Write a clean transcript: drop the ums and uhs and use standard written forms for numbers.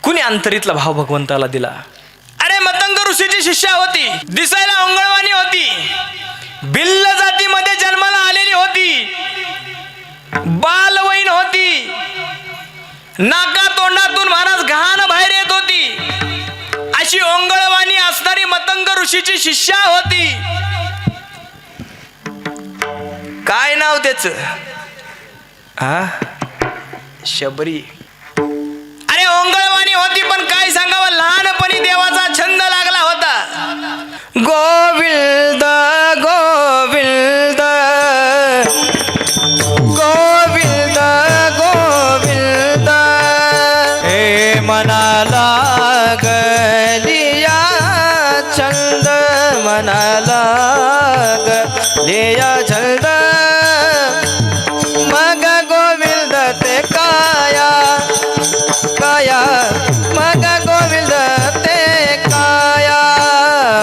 कुणी अंतरीतला भाव भगवंताला दिला? अरे मतंग ऋषीची शिष्या होती, दिसायला ओंगळवाणी होती, भिल्ल जातीमध्ये जन्माला आलेली होती, बालवयीन होती, नाका तोंडातून महाराज घाण बाहेर येत होती, अशी ओंगळवाणी असणारी मतंग ऋषीची शिष्या होती. काय नाव त्याच? शबरी. अरे ओंगळवाणी होती, पण काय सांगावं, लहानपणी देवाचा छंद लागला होता. गोविंद गोविंद गोविंद गोविंद हे मनाला